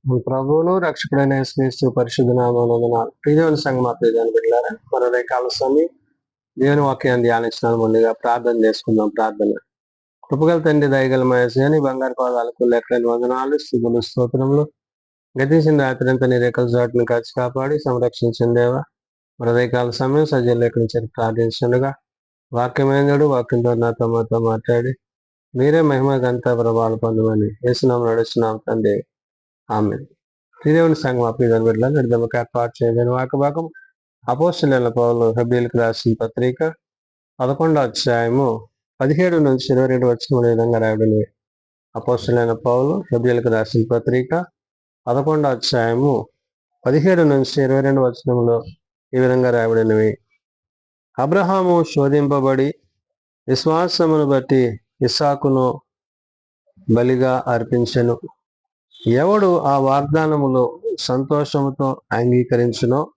మన ప్రభువును రక్షకుడైన యేసుక్రీస్తు పరిశుద్ధ నామమున ప్రియమైన సంగమా ప్రియమైన బిడ్డలారా, మరో కాల సమయం దేవుని వాక్యాన్ని ధ్యానించడానికి ముందుగా ప్రార్థన చేసుకుందాం. ప్రార్థన. కృపగల తండ్రి, దయగల మహేశ్వరి బంగారు పాదాలకు లెక్కలేని వందనాలు, స్థుతులు, స్తోత్రములు. గతించిన రాత్రి అంతా నీ రేఖల చాటును కాచి కాపాడి సంరక్షించిన దేవా, మరో కాల సమయం సజ్జలు లేఖనించి ప్రార్థించండుగా వాక్యమైనడు వాక్యంతో నాతో మాతో మాట్లాడి మీరే మహిమ గంత ప్రభావాలు పొందమని యేసునామమున నడుస్తున్నాం తండ్రి. ఆమె దేవుని సంఘం ప్రియమైన బిడ్డలారా, నిర్గమక ఏర్పాటు చేయలేని వాక్యభాగం అపోస్తలుల పౌలు హెబ్రీయులకు రాసిన పత్రిక 11వ అధ్యాయము 17 నుంచి 22 వచనముల విధంగా రాయబడినవి. అపోస్తలులైన పౌలు హెబ్రీయులకు రాసిన పత్రిక 11వ అధ్యాయము 17 నుంచి 22 వచనములు ఈ విధంగా రాయబడినవి. అబ్రహాము శోధింపబడి విశ్వాసమును బట్టి ఇస్సాకును బలిగా అర్పించెను. ఎవడు ఆ వాగ్దానములో సంతోషముతో అంగీకరించునో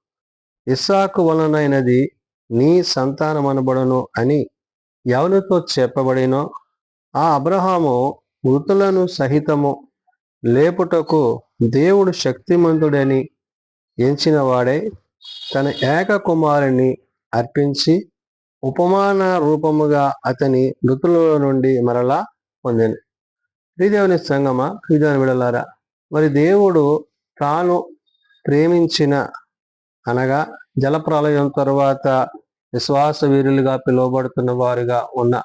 ఇస్సాకు వలనైనది నీ సంతానమనబడును అని ఎవరితో చెప్పబడినో ఆ అబ్రహాము మృతులను సహితము లేపుటకు దేవుడు శక్తిమంతుడని ఎంచిన వాడే తన ఏక కుమారుని అర్పించి ఉపమాన రూపముగా అతని మృతుల నుండి మరలా పొందెను. శ్రీదేవుని సంగమా, శ్రీదేవుని విడలారా, మరి దేవుడు తాను ప్రేమించిన అనగా జలప్రలయం తరువాత విశ్వాస వీరులుగా పిలువబడుతున్న వారుగా ఉన్న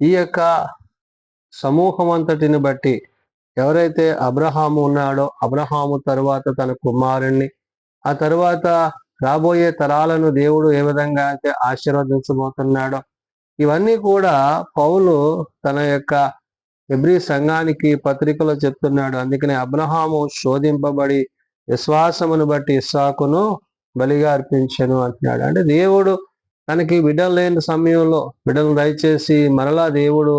ఈ యొక్క సమూహం అంతటిని బట్టి ఎవరైతే అబ్రహాము ఉన్నాడో అబ్రహాము తరువాత తన కుమారుణ్ణి, ఆ తరువాత రాబోయే తరాలను దేవుడు ఏ విధంగా అయితే ఆశీర్వదించబోతున్నాడో ఇవన్నీ కూడా పౌలు తన యొక్క హెబ్రీ సంఘానికి పత్రికలో చెప్తున్నాడు. అందుకనే అబ్రహాము శోధింపబడి విశ్వాసమును బట్టి ఇస్సాకును బలిగా అర్పించెను అంటున్నాడు. అంటే దేవుడు తనకి బిడ్డలు లేని సమయంలో బిడ్డలు దయచేసి మరలా దేవుడు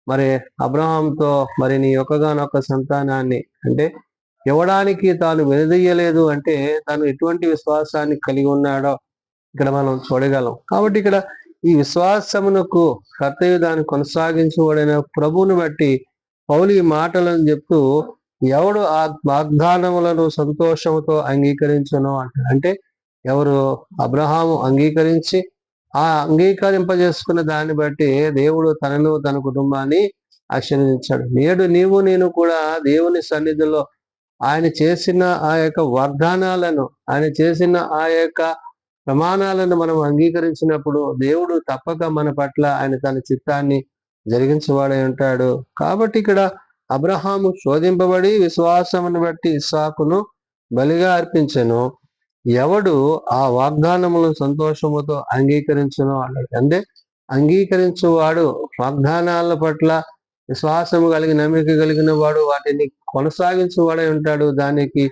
మరి అబ్రహాంతో మరి నీ ఒక్కగానొక్క సంతానాన్ని అంటే ఇవ్వడానికి తాను వెనుదీయలేదు అంటే తాను ఎటువంటి విశ్వాసాన్ని కలిగి ఉన్నాడో ఇక్కడ మనం చూడగలం. కాబట్టి ఇక్కడ ఈ విశ్వాసమునకు కర్తవ్య దాన్ని కొనసాగించబడిన ప్రభువుని బట్టి పౌలు ఈ మాటలను చెప్తూ ఎవడు ఆ వాగ్దానములను సంతోషముతో అంగీకరించునో అంటే ఎవరు అబ్రహాము అంగీకరించి ఆ అంగీకరింపజేసుకున్న దాన్ని బట్టి దేవుడు తనను తన కుటుంబాన్ని ఆశీర్వదించాడు. నేడు నీవు నేను కూడా దేవుని సన్నిధిలో ఆయన చేసిన ఆ యొక్క వాగ్దానాలను ఆయన చేసిన ఆ యొక్క ప్రమాణాలను మనం అంగీకరించినప్పుడు దేవుడు తప్పక మన పట్ల ఆయన తన చిత్తాన్ని జరిగించేవాడై ఉంటాడు. కాబట్టి ఇక్కడ అబ్రహాము శోధింపబడి విశ్వాసమును బట్టి ఇస్సాకును బలిగా అర్పించెను. ఎవడు ఆ వాగ్దానములను సంతోషముతో అంగీకరించునో అన్నాడు. అంటే అంగీకరించువాడు వాగ్దానాల పట్ల విశ్వాసము కలిగి నమ్మిక కలిగిన వాడు వాటిని కొనసాగించువాడై ఉంటాడు. దానికి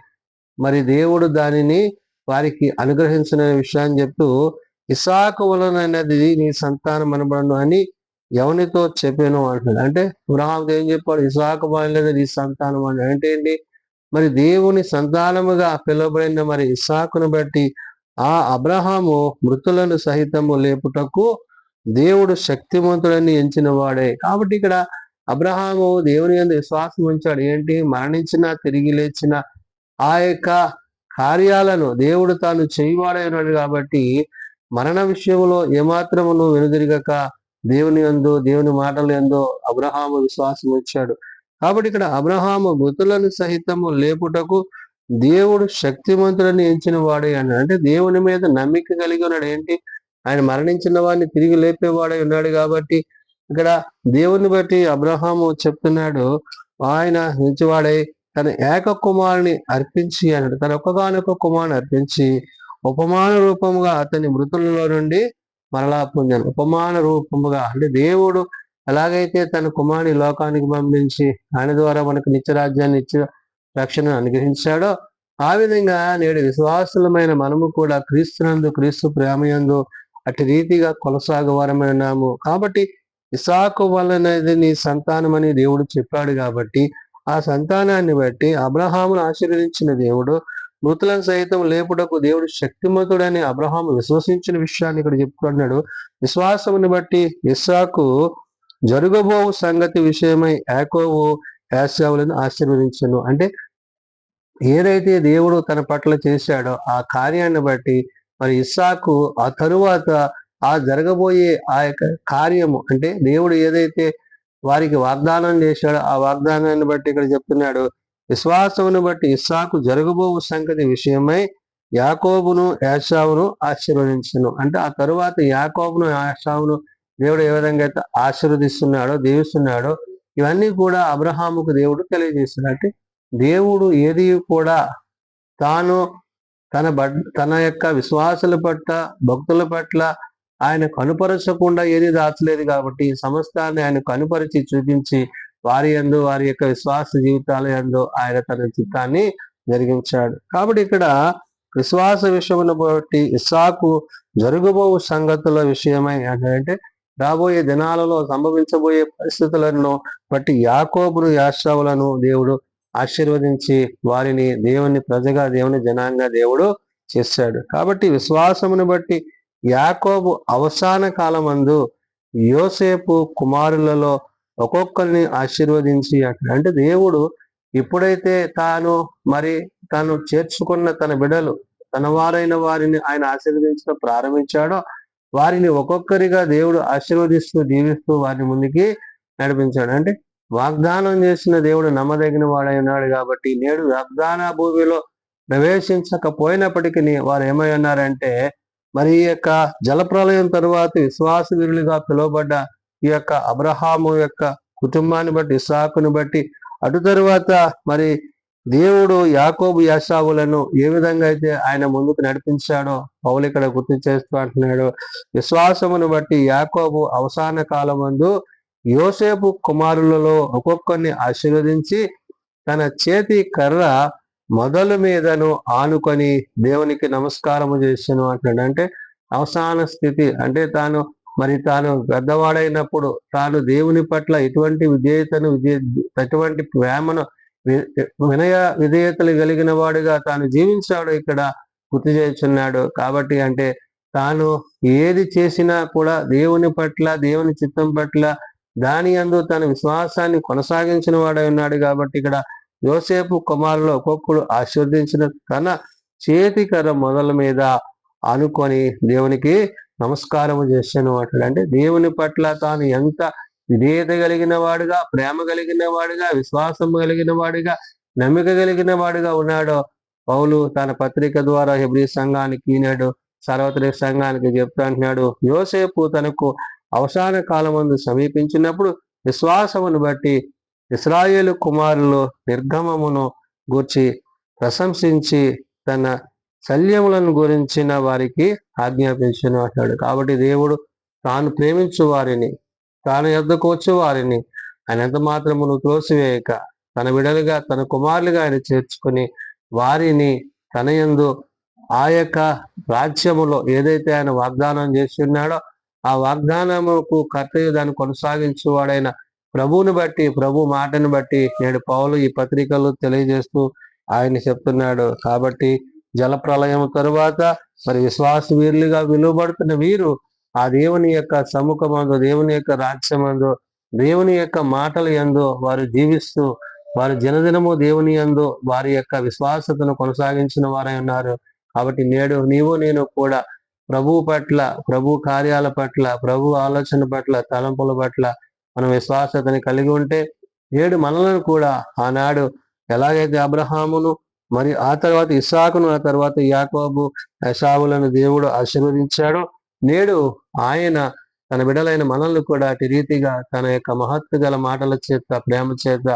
మరి దేవుడు దానిని వారికి అనుగ్రహించిన విషయాన్ని చెప్తూ ఇస్సాకు వలనైనది నీ సంతానం అనబడును అని ఎవనితో చెప్పాను అంటున్నాడు. అంటే అబ్రహాముతో ఏం చెప్పాడు? ఇస్సాకు వలనైనది నీ సంతానం అని అంటే ఏంటి? మరి దేవుని సంతానముగా పిలువబడిన మరి ఇస్సాకును బట్టి ఆ అబ్రహాము మృతులను సహితము లేపుటకు దేవుడు శక్తివంతుడని ఎంచిన వాడే. కాబట్టి ఇక్కడ అబ్రహాము దేవుని యందు విశ్వాసం ఉంచాడు. ఏంటి? మరణించిన తిరిగి లేచిన ఆ యొక్క కార్యాలను దేవుడు తాను చేయవాడైనాడు. కాబట్టి మరణ విషయంలో ఏమాత్రమును వెనుదిరగక దేవుని యందు దేవుని మాటల యందు అబ్రహాము విశ్వాసం ఉంచాడు. కాబట్టి ఇక్కడ అబ్రహాము మృతులను సహితము లేపుటకు దేవుడు శక్తివంతులని ఎంచిన వాడే అన్నాడు. అంటే దేవుని మీద నమ్మిక కలిగి ఉన్నాడు. ఏంటి? ఆయన మరణించిన వాడిని తిరిగి లేపేవాడై ఉన్నాడు. కాబట్టి ఇక్కడ దేవుని బట్టి అబ్రహాము చెప్తున్నాడు, ఆయన నిలిచివాడై తన ఏక కుమారుని అర్పించి అన్నాడు. తన ఒక్కగానొక్క కుమారుని అర్పించి ఉపమాన రూపముగా అతని మృతులలో నుండి మరలా పొందాను. ఉపమాన రూపముగా అంటే దేవుడు ఎలాగైతే తన కుమారుని లోకానికి పంపించి ఆయన ద్వారా మనకు నిత్యరాజ్యాన్ని ఇచ్చి రక్షణ అనుగ్రహించాడో ఆ విధంగా నేడు విశ్వాసులమైన మనము కూడా క్రీస్తునందు క్రీస్తు ప్రేమయందు అటు రీతిగా కొనసాగవారమై ఉన్నాము. కాబట్టి ఇస్సాకు వలనది నీ సంతానం అని దేవుడు చెప్పాడు. కాబట్టి ఆ సంతానాన్ని బట్టి అబ్రహామును ఆశీర్వదించిన దేవుడు మృతులను సైతం లేపుటకు దేవుడు శక్తిమంతుడని అబ్రహాము విశ్వసించిన విషయాన్ని ఇక్కడ చెప్పుకున్నాడు. విశ్వాసముని బట్టి ఇస్సాకు జరగబో సంగతి విషయమై యాకోబు ఏశావులను ఆశీర్వదించను. అంటే ఏదైతే దేవుడు తన పట్ల చేశాడో ఆ కార్యాన్ని బట్టి మరి ఇస్సాకు ఆ తరువాత ఆ జరగబోయే ఆ యొక్క కార్యము, అంటే దేవుడు ఏదైతే వారికి వాగ్దానం చేశాడో ఆ వాగ్దానాన్ని బట్టి ఇక్కడ చెప్తున్నాడు, విశ్వాసమును బట్టి ఇస్సాకు జరగబో సంగతి విషయమై యాకోబును ఏశావును ఆశీర్వదించును. అంటే ఆ తరువాత యాకోబును ఏశావును దేవుడు ఏ విధంగా అయితే ఆశీర్వదిస్తున్నాడో, దీవిస్తున్నాడో, ఇవన్నీ కూడా అబ్రహాముకు దేవుడు తెలియజేస్తున్నాడు. అంటే దేవుడు ఏది కూడా తాను తన యొక్క విశ్వాసుల పట్ల, భక్తుల పట్ల ఆయన కనుపరచకుండా ఏది దాచలేదు. కాబట్టి సమస్తాన్ని ఆయన కనుపరిచి చూపించి వారి యందు, వారి యొక్క విశ్వాస జీవితాల యందు ఆయన తన చిత్తాన్ని జరిగించాడు. కాబట్టి ఇక్కడ విశ్వాస విషయమును బట్టి ఇస్సాకు జరగబో సంగతుల విషయమై అంటే రాబోయే దినాలలో సంభవించబోయే పరిస్థితులను బట్టి యాకోబును యాషావులను దేవుడు ఆశీర్వదించి వారిని దేవుని ప్రజగా, దేవుని జనాంగా దేవుడు చేశాడు. కాబట్టి విశ్వాసమును బట్టి యాకోబు అవసాన కాలమందు యోసేపు కుమారులలో ఒక్కొక్కరిని ఆశీర్వదించి అంటే దేవుడు ఎప్పుడైతే తాను చేర్చుకున్న తన బిడలు, తన వారైన వారిని ఆయన ఆశీర్వదించడం ప్రారంభించాడో వారిని ఒక్కొక్కరిగా దేవుడు ఆశీర్వదిస్తూ దీవిస్తూ వారిని ముందుకి నడిపించాడు. అంటే వాగ్దానం చేసిన దేవుడు నమ్మదగిన వాడై ఉన్నాడు. కాబట్టి నేడు వాగ్దాన భూమిలో ప్రవేశించకపోయినప్పటికీ వారు ఏమై ఉన్నారంటే, మరి ఈ యొక్క జలప్రలయం తరువాత విశ్వాస వీరులుగా పిలువబడ్డ ఈ యొక్క అబ్రహాము యొక్క కుటుంబాన్ని బట్టి, ఇస్సాకును బట్టి, అటు తరువాత మరి దేవుడు యాకోబు యాషావులను ఏ విధంగా అయితే ఆయన ముందుకు నడిపించాడో పౌలు ఇక్కడ గుర్తు చేస్తూ అంటున్నాడు. విశ్వాసమును బట్టి యాకోబు అవసాన కాలమందు యోసేపు కుమారులలో ఒక్కొక్కరిని ఆశీర్వదించి తన చేతి కర్ర మొదలు మీదను ఆనుకొని దేవునికి నమస్కారము చేసాను అంటున్నాడు. అంటే అవసాన స్థితి, అంటే తాను పెద్దవాడైనప్పుడు తాను దేవుని పట్ల ఎటువంటి విధేయతను, ఎటువంటి ప్రేమను, వినయ విధేయతలు కలిగిన వాడుగా తాను జీవించాడు ఇక్కడ గుర్తు చేస్తున్నాడు. కాబట్టి అంటే తాను ఏది చేసినా కూడా దేవుని పట్ల, దేవుని చిత్తం పట్ల దాని యందు తన విశ్వాసాన్ని కొనసాగించిన వాడై ఉన్నాడు. కాబట్టి ఇక్కడ యోసేపు కుమారులు ఒక్కొక్కడు ఆశీర్వదించిన తన చేతికర మొదల మీద ఆనుకొని దేవునికి నమస్కారము చేశాను అంటాడు. అంటే దేవుని పట్ల తాను ఎంత విధేయత కలిగిన వాడుగా, ప్రేమ కలిగిన వాడుగా, విశ్వాసం కలిగిన వాడుగా, నమ్మిక కలిగిన వాడుగా ఉన్నాడో పౌలు తన పత్రిక ద్వారా హెబ్రీ సంఘానికి, ఈనాడు సార్వత్రిక సంఘానికి చెప్తా అంటున్నాడు. యోసేపు తనకు అవసాన కాలమందు సమీపించినప్పుడు విశ్వాసమును బట్టి ఇశ్రాయేలు కుమారులు నిర్గమమును గూర్చి ప్రశంసించి తన శల్యములను గురించిన వారికి ఆజ్ఞాపించను అంటాడు. కాబట్టి దేవుడు తాను ప్రేమించు వారిని, తాను యొద్దకు వచ్చు వారిని ఆయన ఎంత మాత్రమును త్రోసివేయక తన బిడలుగా, తన కుమారులుగా ఆయన చేర్చుకుని వారిని తన యందు ఆ యొక్క రాజ్యములో ఏదైతే ఆయన వాగ్దానం చేసి ఉన్నాడో ఆ వాగ్దానముకు కర్తయ్య దాన్ని కొనసాగించేవాడైన ప్రభువుని బట్టి, ప్రభు మాటను బట్టి నేడు పౌలు ఈ పత్రికలు తెలియజేస్తూ ఆయన చెప్తున్నాడు. కాబట్టి జలప్రలయం తరువాత మరి విశ్వాస వీరులుగా విలువబడుతున్న వీరు ఆ దేవుని యొక్క సముఖమందు, దేవుని యొక్క రాజ్యమందు, దేవుని యొక్క మాటల యందు వారు జీవిస్తూ వారు జనదినము దేవుని యందు వారి యొక్క విశ్వాసతను కొనసాగించిన వారై ఉన్నారు. కాబట్టి నేడు నీవు నేను కూడా ప్రభు పట్ల, ప్రభు కార్యాల పట్ల, ప్రభు ఆలోచన పట్ల, తలంపుల పట్ల మనం విశ్వాసతని కలిగి ఉంటే నేడు మనలను కూడా ఆనాడు ఎలాగైతే అబ్రహామును, మరి ఆ తర్వాత ఇస్సాకును, ఆ తర్వాత యాకోబు ఏశావులను దేవుడు ఆశీర్వదించాడో నేడు ఆయన తన బిడ్డలైన మనల్ని కూడా అటు రీతిగా తన యొక్క మహత్తు గల మాటల చేత, ప్రేమ చేత,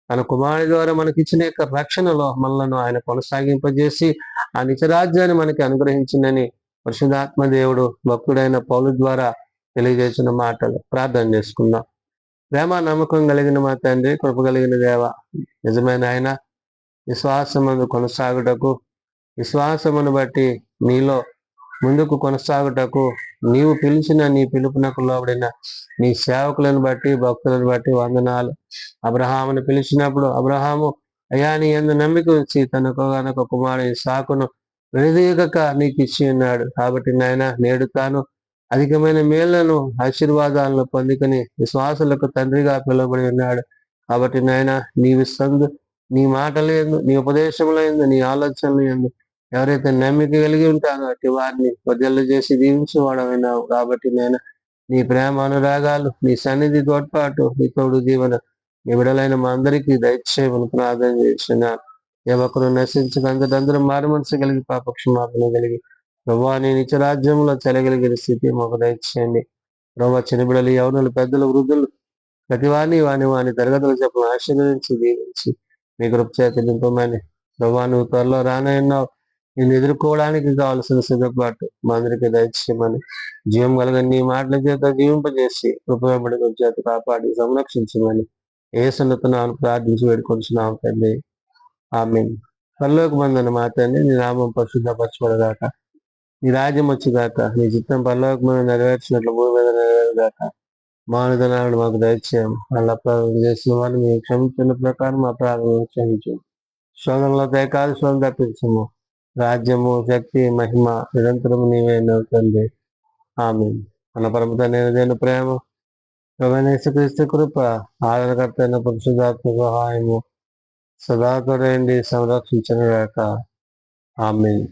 తన కుమారుడి ద్వారా మనకి ఇచ్చిన యొక్క రక్షణలో మనలను ఆయన కొనసాగింపజేసి ఆ నిత్యరాజ్యాన్ని మనకి అనుగ్రహించిందని పరిశుద్ధాత్మ దేవుడు భక్తుడైన పౌలు ద్వారా తెలియజేసిన మాటలు ప్రార్థన చేసుకుందాం. ప్రేమ నమ్మకం కలిగిన మా తండ్రి, కృప కలిగిన దేవ, నిజమైన ఆయన విశ్వాసమును కొనసాగుటకు, విశ్వాసమును బట్టి నీలో ముందుకు కొనసాగుటకు నీవు పిలిచిన నీ పిలుపునకు లోబడిన నీ సేవకులను బట్టి, భక్తులను బట్టి వందనాలు. అబ్రహామును పిలిచినప్పుడు అబ్రహాము అయ్యా నీ యందు నమ్మిక ఉంచి తనకు కుమారుడు ఇస్సాకును విడదీయక నీకు ఇచ్చి ఉన్నాడు. కాబట్టి నాయన నేడు తాను అధికమైన మేళ్లను, ఆశీర్వాదాలను పొందుకొని విశ్వాసులకు తండ్రిగా పిలువబడి ఉన్నాడు. కాబట్టి నాయన నీవి నీ మాటలు ఎందు, నీ ఉపదేశంలో ఎందు, నీ ఆలోచనలు ఎందు ఎవరైతే నమ్మిక కలిగి ఉంటారో అట్టి వారిని వదిలి చేసి దీవించేవాడమైనావు. కాబట్టి నేను నీ ప్రేమ అనురాగాలు, నీ సన్నిధి తోడ్పాటు, నీ తోడు జీవన నీ విడలైన మా అందరికీ దయచేయమని ప్రార్థన చేసిన ఏ ఒక్కరు నశించక అందరూ మారు మనసు కలిగి పాపక్షమాపణ కలిగి ప్రభా నీ నిత్య రాజ్యంలో చెలగలిగిన స్థితి మాకు దయచేయండి. ప్రభా చిన్న బిడ్డలు, యవనులు, పెద్దలు, వృద్ధులు ప్రతి వాని తరగతులు చెప్పిన ఆశీర్వదించి దీవించి మీ కృప చేత నింపమని ప్రభా నువ్వు త్వరలో రానన్నావు. నేను ఎదుర్కోవడానికి కావాల్సిన సిద్ధపాటు మా అందరికీ దయచేయమని జీవం కలగని నీ మాటల చేత జీవింపజేసి కృపబడి చేత కాపాడి సంరక్షించమని ఏ సున్నతనాన్ని ప్రార్థించి వేడుకొంచున్నాం తండ్రి. ఆమేన్. పరలోక మందున మా తండ్రి, నీ నామం పరిశుద్ధపరచబడగాక, నీ రాజ్యం వచ్చుగాక, నీ చిత్తం పరలోక మందు నెరవేర్చినట్లు భూమి మీద నెరవేరుగాక. మానవుడు మాకు దయచేయం. వాళ్ళ అపరాధం చేసిన వారిని మేము క్షమించిన ప్రకారం మా ప్రార్థన క్షమించు. శోధనలో దయకాదు శోధన తప్పించము. రాజ్యము, శక్తి, మహిమ నిరంతరం నీవే తండ్రి. ఆమేన్. మన పరమ తండ్రి ప్రేమ, యేసుక్రీస్తు కృప, ఆదరణకర్త అయిన పరిశుద్ధాత్మ సహాయము సదాతోడండి సంరక్షించను గాక. ఆమేన్.